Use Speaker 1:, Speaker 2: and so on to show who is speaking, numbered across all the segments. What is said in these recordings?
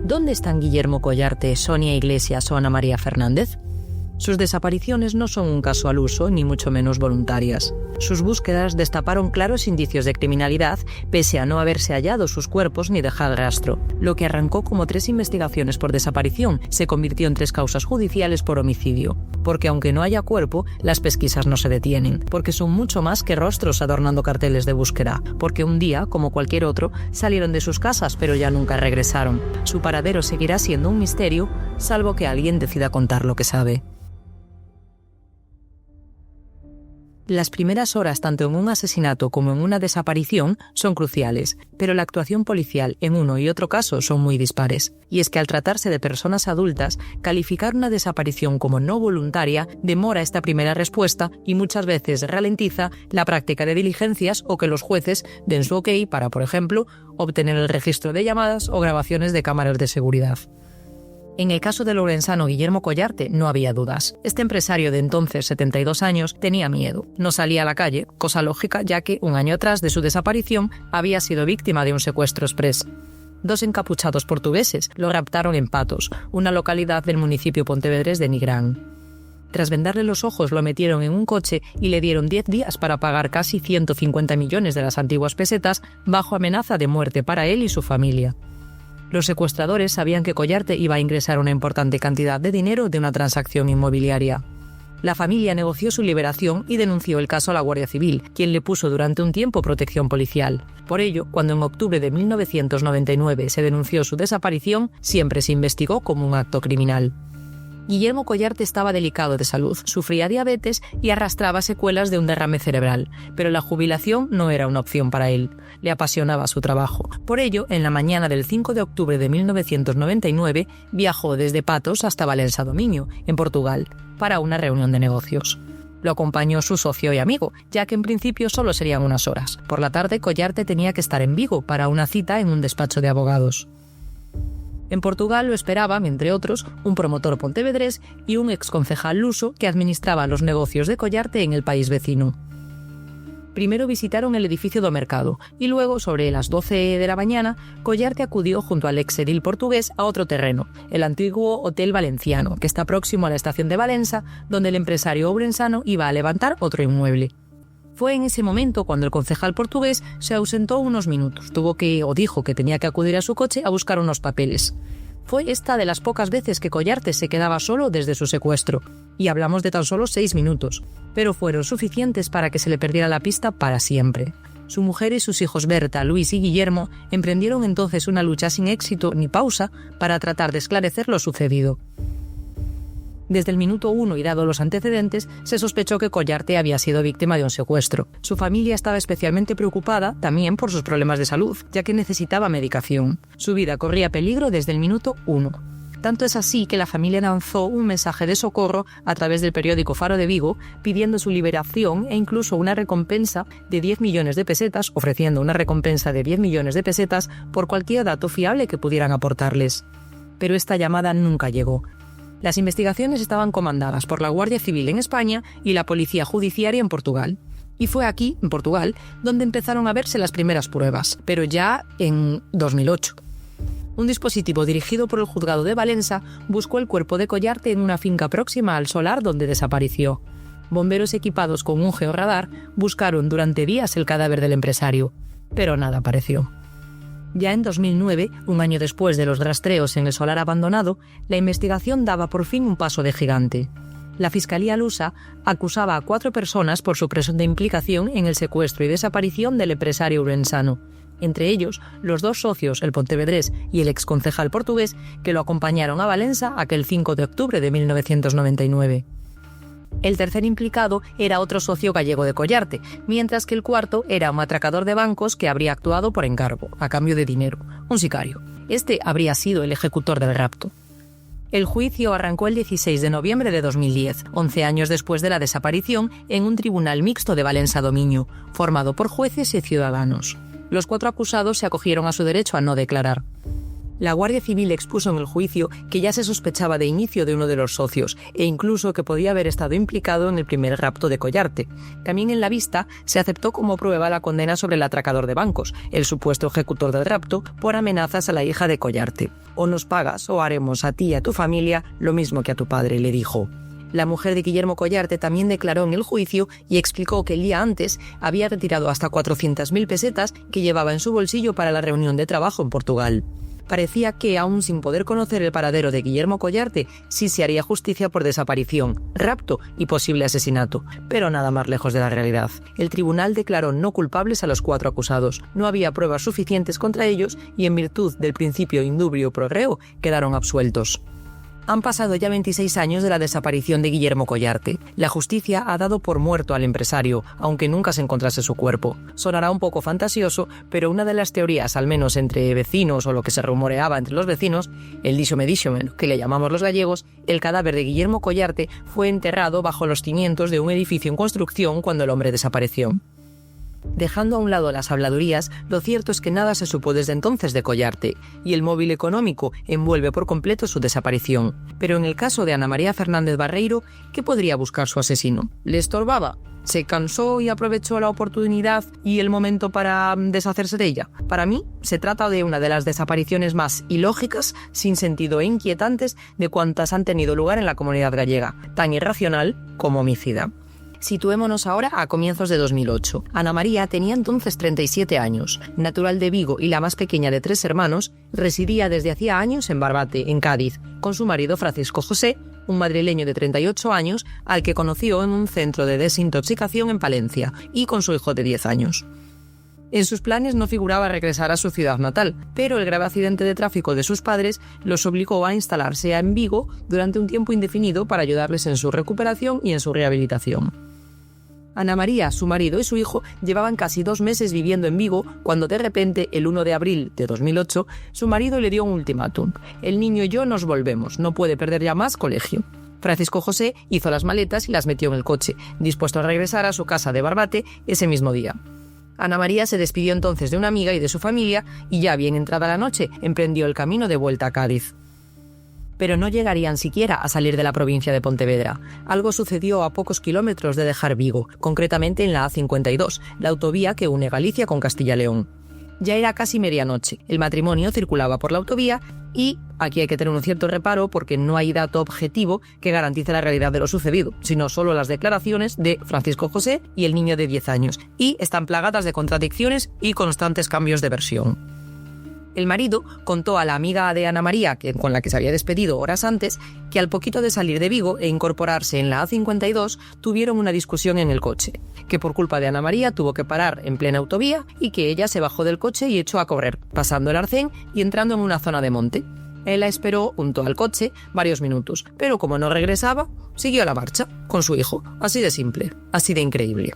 Speaker 1: ¿Dónde están Guillermo Collarte, Sonia Iglesias o Ana María Fernández? Sus desapariciones no son un caso al uso, ni mucho menos voluntarias. Sus búsquedas destaparon claros indicios de criminalidad, pese a no haberse hallado sus cuerpos ni dejar rastro. Lo que arrancó como 3 investigaciones por desaparición se convirtió en 3 causas judiciales por homicidio. Porque aunque no haya cuerpo, las pesquisas no se detienen. Porque son mucho más que rostros adornando carteles de búsqueda. Porque un día, como cualquier otro, salieron de sus casas, pero ya nunca regresaron. Su paradero seguirá siendo un misterio, salvo que alguien decida contar lo que sabe. Las primeras horas, tanto en un asesinato como en una desaparición, son cruciales, pero la actuación policial en uno y otro caso son muy dispares. Y es que al tratarse de personas adultas, calificar una desaparición como no voluntaria demora esta primera respuesta y muchas veces ralentiza la práctica de diligencias o que los jueces den su ok para, por ejemplo, obtener el registro de llamadas o grabaciones de cámaras de seguridad. En el caso del ourensano Guillermo Collarte no había dudas. Este empresario de entonces 72 años tenía miedo. No salía a la calle, cosa lógica ya que un año atrás de su desaparición había sido víctima de un secuestro exprés. 2 encapuchados portugueses lo raptaron en Patos, una localidad del municipio pontevedrés de Nigrán. Tras vendarle los ojos lo metieron en un coche y le dieron 10 días para pagar casi 150 millones de las antiguas pesetas bajo amenaza de muerte para él y su familia. Los secuestradores sabían que Collarte iba a ingresar una importante cantidad de dinero de una transacción inmobiliaria. La familia negoció su liberación y denunció el caso a la Guardia Civil, quien le puso durante un tiempo protección policial. Por ello, cuando en octubre de 1999 se denunció su desaparición, siempre se investigó como un acto criminal. Guillermo Collarte estaba delicado de salud, sufría diabetes y arrastraba secuelas de un derrame cerebral, pero la jubilación no era una opción para él. Le apasionaba su trabajo. Por ello, en la mañana del 5 de octubre de 1999, viajó desde Patos hasta Valença do Minho, en Portugal, para una reunión de negocios. Lo acompañó su socio y amigo, ya que en principio solo serían unas horas. Por la tarde, Collarte tenía que estar en Vigo para una cita en un despacho de abogados. En Portugal lo esperaban, entre otros, un promotor pontevedrés y un exconcejal luso que administraba los negocios de Collarte en el país vecino. Primero visitaron el edificio do Mercado y luego, sobre las 12 de la mañana, Collarte acudió junto al exedil portugués a otro terreno, el antiguo Hotel Valenciano, que está próximo a la estación de Valença, donde el empresario ourensano iba a levantar otro inmueble. Fue en ese momento cuando el concejal portugués se ausentó unos minutos. Dijo que tenía que acudir a su coche a buscar unos papeles. Fue esta de las pocas veces que Collarte se quedaba solo desde su secuestro. Y hablamos de tan solo 6 minutos. Pero fueron suficientes para que se le perdiera la pista para siempre. Su mujer y sus hijos Berta, Luis y Guillermo emprendieron entonces una lucha sin éxito ni pausa para tratar de esclarecer lo sucedido. Desde el minuto 1 y dado los antecedentes, se sospechó que Collarte había sido víctima de un secuestro. Su familia estaba especialmente preocupada también por sus problemas de salud, ya que necesitaba medicación. Su vida corría peligro desde el minuto 1. Tanto es así que la familia lanzó un mensaje de socorro a través del periódico Faro de Vigo, pidiendo su liberación e incluso una recompensa de 10 millones de pesetas, ofreciendo una recompensa de 10 millones de pesetas por cualquier dato fiable que pudieran aportarles. Pero esta llamada nunca llegó. Las investigaciones estaban comandadas por la Guardia Civil en España y la Policía Judiciaria en Portugal. Y fue aquí, en Portugal, donde empezaron a verse las primeras pruebas, pero ya en 2008. Un dispositivo dirigido por el juzgado de Valença buscó el cuerpo de Collarte en una finca próxima al solar donde desapareció. Bomberos equipados con un georradar buscaron durante días el cadáver del empresario, pero nada apareció. Ya en 2009, un año después de los rastreos en el solar abandonado, la investigación daba por fin un paso de gigante. La Fiscalía lusa acusaba a 4 personas por su presunta implicación en el secuestro y desaparición del empresario ourensano. Entre ellos, los 2 socios, el pontevedrés y el exconcejal portugués, que lo acompañaron a Valença aquel 5 de octubre de 1999. El tercer implicado era otro socio gallego de Collarte, mientras que el cuarto era un atracador de bancos que habría actuado por encargo, a cambio de dinero, un sicario. Este habría sido el ejecutor del rapto. El juicio arrancó el 16 de noviembre de 2010, 11 años después de la desaparición, en un tribunal mixto de Valença do Minho, formado por jueces y ciudadanos. Los 4 acusados se acogieron a su derecho a no declarar. La Guardia Civil expuso en el juicio que ya se sospechaba de inicio de uno de los socios e incluso que podía haber estado implicado en el primer rapto de Collarte. También en la vista se aceptó como prueba la condena sobre el atracador de bancos, el supuesto ejecutor del rapto, por amenazas a la hija de Collarte. O nos pagas o haremos a ti y a tu familia lo mismo que a tu padre, le dijo. La mujer de Guillermo Collarte también declaró en el juicio y explicó que el día antes había retirado hasta 400.000 pesetas que llevaba en su bolsillo para la reunión de trabajo en Portugal. Parecía que, aún sin poder conocer el paradero de Guillermo Collarte, sí se haría justicia por desaparición, rapto y posible asesinato, pero nada más lejos de la realidad. El tribunal declaró no culpables a los 4 acusados. No había pruebas suficientes contra ellos y, en virtud del principio indubio pro reo, quedaron absueltos. Han pasado ya 26 años de la desaparición de Guillermo Collarte. La justicia ha dado por muerto al empresario, aunque nunca se encontrase su cuerpo. Sonará un poco fantasioso, pero una de las teorías, al menos entre vecinos o lo que se rumoreaba entre los vecinos, el díxome, que le llamamos los gallegos, el cadáver de Guillermo Collarte fue enterrado bajo los cimientos de un edificio en construcción cuando el hombre desapareció. Dejando a un lado las habladurías, lo cierto es que nada se supo desde entonces de Collarte, y el móvil económico envuelve por completo su desaparición. Pero en el caso de Ana María Fernández Barreiro, ¿qué podría buscar su asesino? ¿Le estorbaba? ¿Se cansó y aprovechó la oportunidad y el momento para deshacerse de ella? Para mí, se trata de una de las desapariciones más ilógicas, sin sentido e inquietantes de cuantas han tenido lugar en la comunidad gallega, tan irracional como homicida. Situémonos ahora a comienzos de 2008. Ana María tenía entonces 37 años. Natural de Vigo y la más pequeña de 3 hermanos, residía desde hacía años en Barbate, en Cádiz, con su marido Francisco José, un madrileño de 38 años, al que conoció en un centro de desintoxicación en Palencia, y con su hijo de 10 años. En sus planes no figuraba regresar a su ciudad natal, pero el grave accidente de tráfico de sus padres los obligó a instalarse en Vigo durante un tiempo indefinido para ayudarles en su recuperación y en su rehabilitación. Ana María, su marido y su hijo llevaban casi 2 meses viviendo en Vigo cuando de repente, el 1 de abril de 2008, su marido le dio un ultimátum. El niño y yo nos volvemos, no puede perder ya más colegio. Francisco José hizo las maletas y las metió en el coche, dispuesto a regresar a su casa de Barbate ese mismo día. Ana María se despidió entonces de una amiga y de su familia y ya bien entrada la noche emprendió el camino de vuelta a Cádiz. Pero no llegarían siquiera a salir de la provincia de Pontevedra. Algo sucedió a pocos kilómetros de dejar Vigo, concretamente en la A52, la autovía que une Galicia con Castilla y León. Ya era casi medianoche, el matrimonio circulaba por la autovía y aquí hay que tener un cierto reparo porque no hay dato objetivo que garantice la realidad de lo sucedido, sino solo las declaraciones de Francisco José y el niño de 10 años, y están plagadas de contradicciones y constantes cambios de versión. El marido contó a la amiga de Ana María, con la que se había despedido horas antes, que al poquito de salir de Vigo e incorporarse en la A52 tuvieron una discusión en el coche, que por culpa de Ana María tuvo que parar en plena autovía y que ella se bajó del coche y echó a correr, pasando el arcén y entrando en una zona de monte. Él la esperó junto al coche varios minutos, pero como no regresaba, siguió la marcha con su hijo. Así de simple, así de increíble.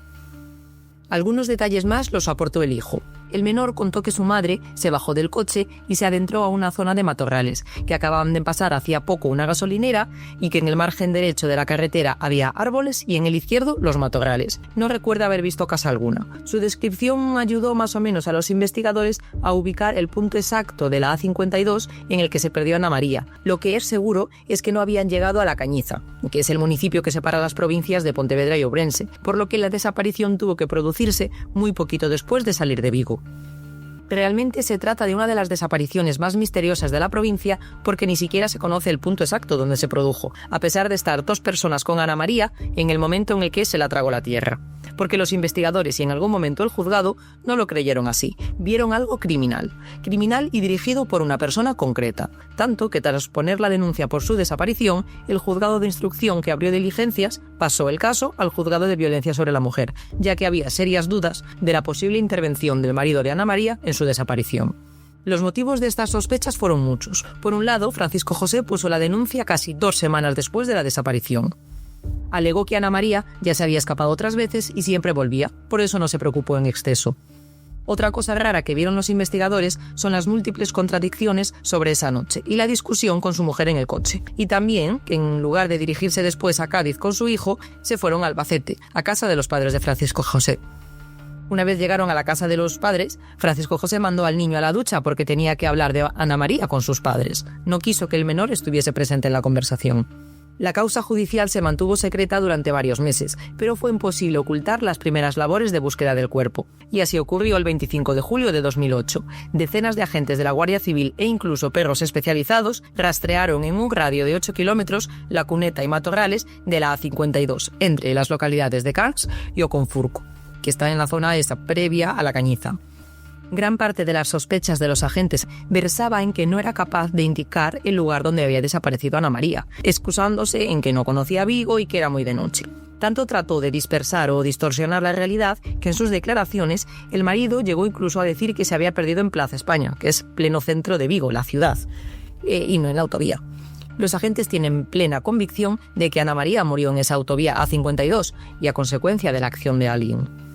Speaker 1: Algunos detalles más los aportó el hijo. El menor contó que su madre se bajó del coche y se adentró a una zona de matorrales, que acababan de pasar hacía poco una gasolinera y que en el margen derecho de la carretera había árboles y en el izquierdo los matorrales. No recuerda haber visto casa alguna. Su descripción ayudó más o menos a los investigadores a ubicar el punto exacto de la A52 en el que se perdió Ana María. Lo que es seguro es que no habían llegado a La Cañiza, que es el municipio que separa las provincias de Pontevedra y Ourense, por lo que la desaparición tuvo que producirse muy poquito después de salir de Vigo. Realmente se trata de una de las desapariciones más misteriosas de la provincia porque ni siquiera se conoce el punto exacto donde se produjo, a pesar de estar 2 personas con Ana María en el momento en el que se la tragó la tierra. Porque los investigadores y en algún momento el juzgado no lo creyeron así. Vieron algo criminal y dirigido por una persona concreta. Tanto que tras poner la denuncia por su desaparición, el juzgado de instrucción que abrió diligencias pasó el caso al juzgado de violencia sobre la mujer, ya que había serias dudas de la posible intervención del marido de Ana María en su desaparición. Los motivos de estas sospechas fueron muchos. Por un lado, Francisco José puso la denuncia casi 2 semanas después de la desaparición. Alegó que Ana María ya se había escapado otras veces y siempre volvía, por eso no se preocupó en exceso. Otra cosa rara que vieron los investigadores son las múltiples contradicciones sobre esa noche y la discusión con su mujer en el coche. Y también que en lugar de dirigirse después a Cádiz con su hijo, se fueron a Albacete, a casa de los padres de Francisco José. Una vez llegaron a la casa de los padres, Francisco José mandó al niño a la ducha porque tenía que hablar de Ana María con sus padres. No quiso que el menor estuviese presente en la conversación. La causa judicial se mantuvo secreta durante varios meses, pero fue imposible ocultar las primeras labores de búsqueda del cuerpo. Y así ocurrió el 25 de julio de 2008. Decenas de agentes de la Guardia Civil e incluso perros especializados rastrearon en un radio de 8 kilómetros la cuneta y matorrales de la A52, entre las localidades de Cans y Oconfurco, que está en la zona esa previa a La Cañiza. Gran parte de las sospechas de los agentes versaba en que no era capaz de indicar el lugar donde había desaparecido Ana María, excusándose en que no conocía Vigo y que era muy de noche. Tanto trató de dispersar o distorsionar la realidad que en sus declaraciones el marido llegó incluso a decir que se había perdido en Plaza España, que es pleno centro de Vigo, la ciudad, y no en la autovía. Los agentes tienen plena convicción de que Ana María murió en esa autovía A52 y a consecuencia de la acción de alguien.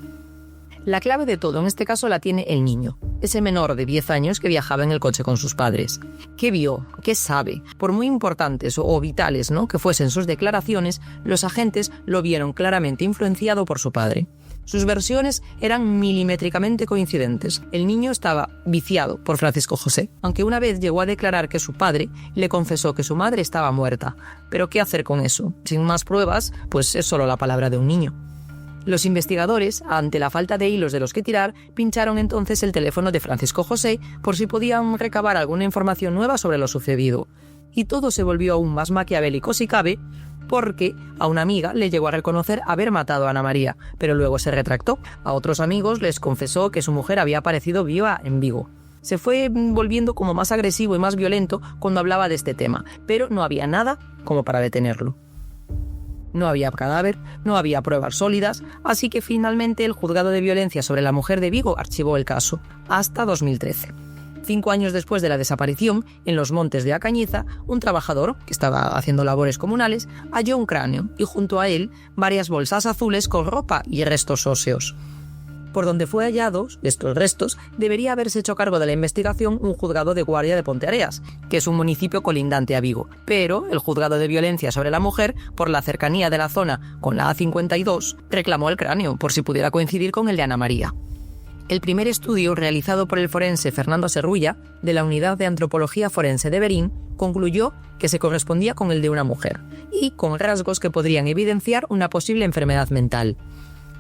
Speaker 1: La clave de todo en este caso la tiene el niño, ese menor de 10 años que viajaba en el coche con sus padres. ¿Qué vio? ¿Qué sabe? Por muy importantes o vitales, que fuesen sus declaraciones, los agentes lo vieron claramente influenciado por su padre. Sus versiones eran milimétricamente coincidentes. El niño estaba viciado por Francisco José, aunque una vez llegó a declarar que su padre le confesó que su madre estaba muerta. Pero ¿qué hacer con eso? Sin más pruebas, pues es solo la palabra de un niño. Los investigadores, ante la falta de hilos de los que tirar, pincharon entonces el teléfono de Francisco José por si podían recabar alguna información nueva sobre lo sucedido. Y todo se volvió aún más maquiavélico si cabe, porque a una amiga le llegó a reconocer haber matado a Ana María, pero luego se retractó. A otros amigos les confesó que su mujer había aparecido viva en Vigo. Se fue volviendo como más agresivo y más violento cuando hablaba de este tema, pero no había nada como para detenerlo. No había cadáver, no había pruebas sólidas, así que finalmente el Juzgado de Violencia sobre la Mujer de Vigo archivó el caso, hasta 2013. 5 años después de la desaparición, en los montes de A Cañiza, un trabajador, que estaba haciendo labores comunales, halló un cráneo y junto a él varias bolsas azules con ropa y restos óseos. Por donde fue hallados estos restos, debería haberse hecho cargo de la investigación un juzgado de guardia de Ponteareas, que es un municipio colindante a Vigo. Pero el Juzgado de Violencia sobre la Mujer, por la cercanía de la zona con la A52, reclamó el cráneo por si pudiera coincidir con el de Ana María. El primer estudio realizado por el forense Fernando Serrulla, de la Unidad de Antropología Forense de Berín, concluyó que se correspondía con el de una mujer, y con rasgos que podrían evidenciar una posible enfermedad mental.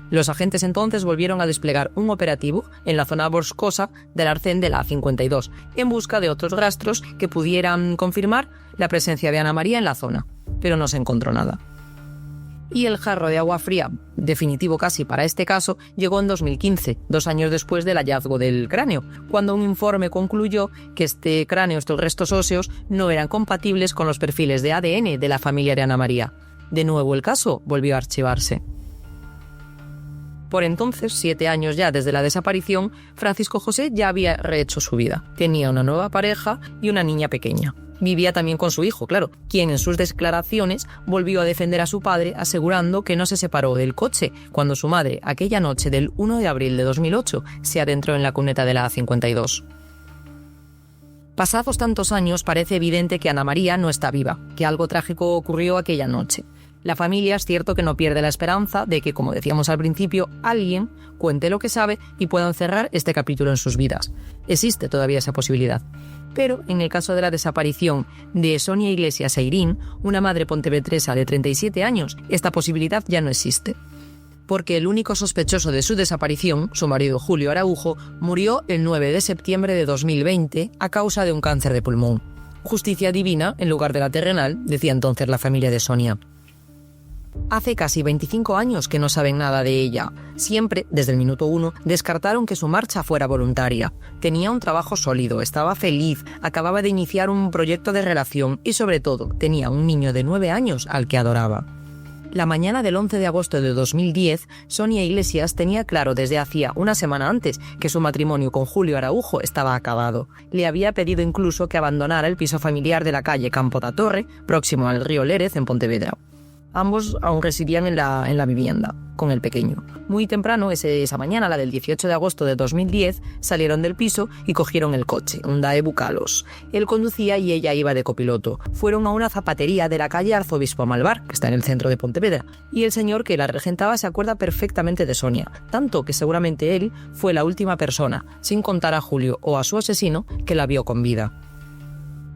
Speaker 1: Los agentes entonces volvieron a desplegar un operativo en la zona boscosa del arcén de la A52, en busca de otros rastros que pudieran confirmar la presencia de Ana María en la zona, pero no se encontró nada. Y el jarro de agua fría, definitivo casi para este caso, llegó en 2015, 2 años después del hallazgo del cráneo, cuando un informe concluyó que este cráneo, estos restos óseos, no eran compatibles con los perfiles de ADN de la familia de Ana María. De nuevo el caso volvió a archivarse. Por entonces, 7 años ya desde la desaparición, Francisco José ya había rehecho su vida. Tenía una nueva pareja y una niña pequeña. Vivía también con su hijo, claro, quien en sus declaraciones volvió a defender a su padre asegurando que no se separó del coche cuando su madre, aquella noche del 1 de abril de 2008, se adentró en la cuneta de la A52. Pasados tantos años, parece evidente que Ana María no está viva, que algo trágico ocurrió aquella noche. La familia es cierto que no pierde la esperanza de que, como decíamos al principio, alguien cuente lo que sabe y puedan cerrar este capítulo en sus vidas. Existe todavía esa posibilidad. Pero en el caso de la desaparición de Sonia Iglesias Eirín, una madre pontevedresa de 37 años, esta posibilidad ya no existe. Porque el único sospechoso de su desaparición, su marido Julio Araujo, murió el 9 de septiembre de 2020 a causa de un cáncer de pulmón. Justicia divina en lugar de la terrenal, decía entonces la familia de Sonia. Hace casi 25 años que no saben nada de ella. Siempre, desde el minuto 1, descartaron que su marcha fuera voluntaria. Tenía un trabajo sólido, estaba feliz, acababa de iniciar un proyecto de relación y, sobre todo, tenía un niño de 9 años al que adoraba. La mañana del 11 de agosto de 2010, Sonia Iglesias tenía claro desde hacía una semana antes que su matrimonio con Julio Araujo estaba acabado. Le había pedido incluso que abandonara el piso familiar de la calle Campo da Torre, próximo al río Lérez, en Pontevedra. Ambos aún residían en la vivienda, con el pequeño. Muy temprano, esa mañana, la del 18 de agosto de 2010, salieron del piso y cogieron el coche, un Daewoo Kalos. Él conducía y ella iba de copiloto. Fueron a una zapatería de la calle Arzobispo Malvar, que está en el centro de Pontevedra, y el señor que la regentaba se acuerda perfectamente de Sonia, tanto que seguramente él fue la última persona, sin contar a Julio o a su asesino, que la vio con vida.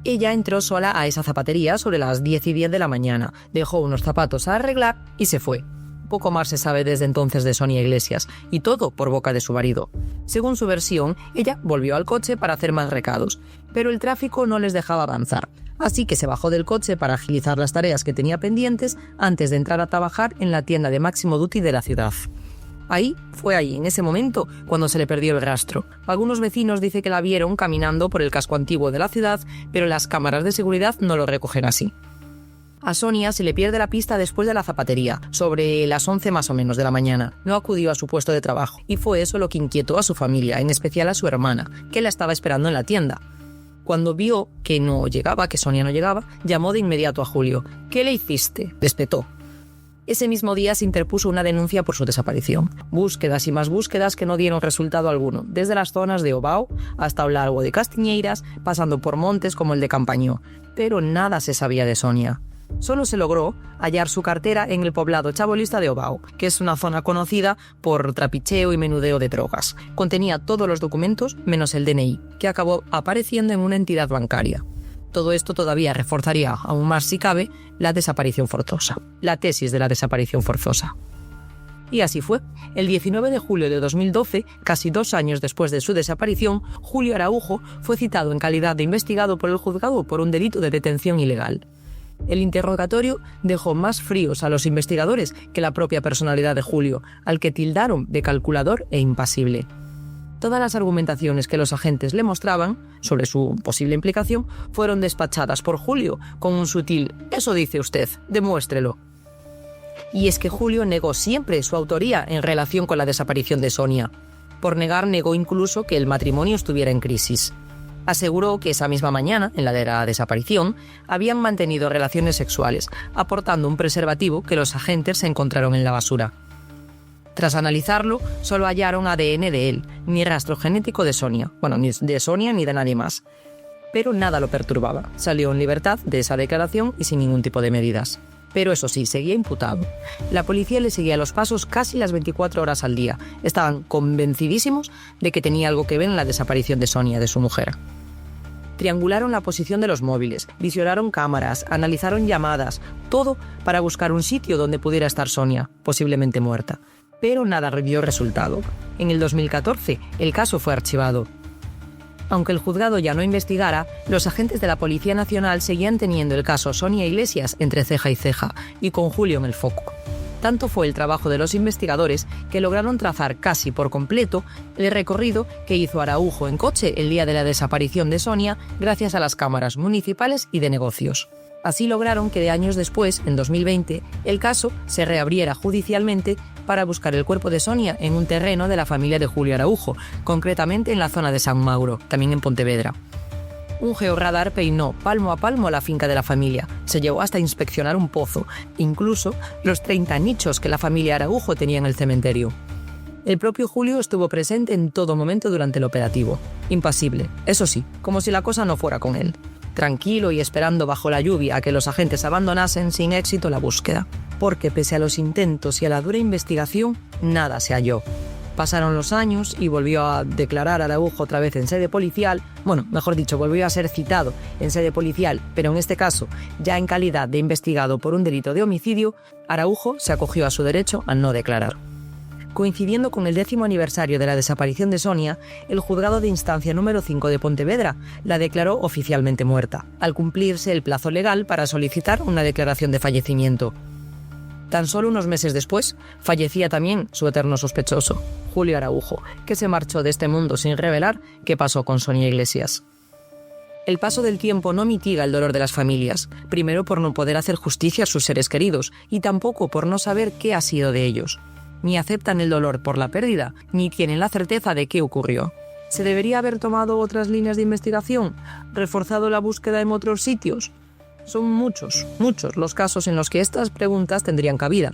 Speaker 1: Ella entró sola a esa zapatería sobre las 10:10 de la mañana, dejó unos zapatos a arreglar y se fue. Poco más se sabe desde entonces de Sonia Iglesias, y todo por boca de su marido. Según su versión, ella volvió al coche para hacer más recados, pero el tráfico no les dejaba avanzar, así que se bajó del coche para agilizar las tareas que tenía pendientes antes de entrar a trabajar en la tienda de Máximo Duty de la ciudad. Fue ahí, en ese momento, cuando se le perdió el rastro. Algunos vecinos dicen que la vieron caminando por el casco antiguo de la ciudad, pero las cámaras de seguridad no lo recogen así. A Sonia se le pierde la pista después de la zapatería, sobre las 11 más o menos de la mañana. No acudió a su puesto de trabajo, y fue eso lo que inquietó a su familia, en especial a su hermana, que la estaba esperando en la tienda. Cuando vio que Sonia no llegaba, llamó de inmediato a Julio. «¿Qué le hiciste?», espetó. Ese mismo día se interpuso una denuncia por su desaparición. Búsquedas y más búsquedas que no dieron resultado alguno, desde las zonas de Obao hasta el lago de Castiñeiras, pasando por montes como el de Campañó. Pero nada se sabía de Sonia. Solo se logró hallar su cartera en el poblado chabolista de Obao, que es una zona conocida por trapicheo y menudeo de drogas. Contenía todos los documentos menos el DNI, que acabó apareciendo en una entidad bancaria. Todo esto todavía reforzaría aún más, si cabe, la desaparición forzosa, la tesis de la desaparición forzosa. Y así fue. El 19 de julio de 2012, casi 2 años después de su desaparición, Julio Araujo fue citado en calidad de investigado por el juzgado por un delito de detención ilegal. El interrogatorio dejó más fríos a los investigadores que la propia personalidad de Julio, al que tildaron de calculador e impasible. Todas las argumentaciones que los agentes le mostraban sobre su posible implicación fueron despachadas por Julio con un sutil «eso dice usted, demuéstrelo». Y es que Julio negó siempre su autoría en relación con la desaparición de Sonia. Por negar, negó incluso que el matrimonio estuviera en crisis. Aseguró que esa misma mañana, en la de la desaparición, habían mantenido relaciones sexuales, aportando un preservativo que los agentes se encontraron en la basura. Tras analizarlo, solo hallaron ADN de él, ni rastro genético de Sonia. Bueno, ni de Sonia ni de nadie más. Pero nada lo perturbaba. Salió en libertad de esa declaración y sin ningún tipo de medidas. Pero eso sí, seguía imputado. La policía le seguía los pasos casi las 24 horas al día. Estaban convencidísimos de que tenía algo que ver en la desaparición de Sonia, de su mujer. Triangularon la posición de los móviles, visionaron cámaras, analizaron llamadas, todo para buscar un sitio donde pudiera estar Sonia, posiblemente muerta. Pero nada dio resultado. En el 2014, el caso fue archivado. Aunque el juzgado ya no investigara, los agentes de la Policía Nacional seguían teniendo el caso Sonia Iglesias entre ceja y ceja, y con Julio en el foco. Tanto fue el trabajo de los investigadores que lograron trazar casi por completo el recorrido que hizo Araujo en coche el día de la desaparición de Sonia gracias a las cámaras municipales y de negocios. Así lograron que de años después, en 2020, el caso se reabriera judicialmente para buscar el cuerpo de Sonia en un terreno de la familia de Julio Araujo, concretamente en la zona de San Mauro, también en Pontevedra. Un georradar peinó palmo a palmo la finca de la familia. Se llevó hasta inspeccionar un pozo, incluso los 30 nichos que la familia Araujo tenía en el cementerio. El propio Julio estuvo presente en todo momento durante el operativo. Impasible, eso sí, como si la cosa no fuera con él. Tranquilo y esperando bajo la lluvia a que los agentes abandonasen sin éxito la búsqueda. Porque pese a los intentos y a la dura investigación, nada se halló. Pasaron los años y volvió a declarar Araujo otra vez en sede policial. Bueno, mejor dicho, volvió a ser citado en sede policial, pero en este caso, ya en calidad de investigado por un delito de homicidio, Araujo se acogió a su derecho a no declarar. Coincidiendo con el 10º aniversario de la desaparición de Sonia, el juzgado de instancia número 5 de Pontevedra la declaró oficialmente muerta, al cumplirse el plazo legal para solicitar una declaración de fallecimiento. Tan solo unos meses después, fallecía también su eterno sospechoso, Julio Araujo, que se marchó de este mundo sin revelar qué pasó con Sonia Iglesias. El paso del tiempo no mitiga el dolor de las familias, primero por no poder hacer justicia a sus seres queridos y tampoco por no saber qué ha sido de ellos. Ni aceptan el dolor por la pérdida, ni tienen la certeza de qué ocurrió. ¿Se debería haber tomado otras líneas de investigación? ¿Reforzado la búsqueda en otros sitios? Son muchos los casos en los que estas preguntas tendrían cabida,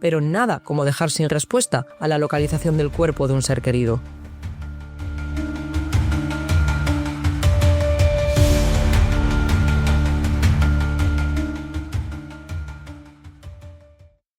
Speaker 1: pero nada como dejar sin respuesta a la localización del cuerpo de un ser querido.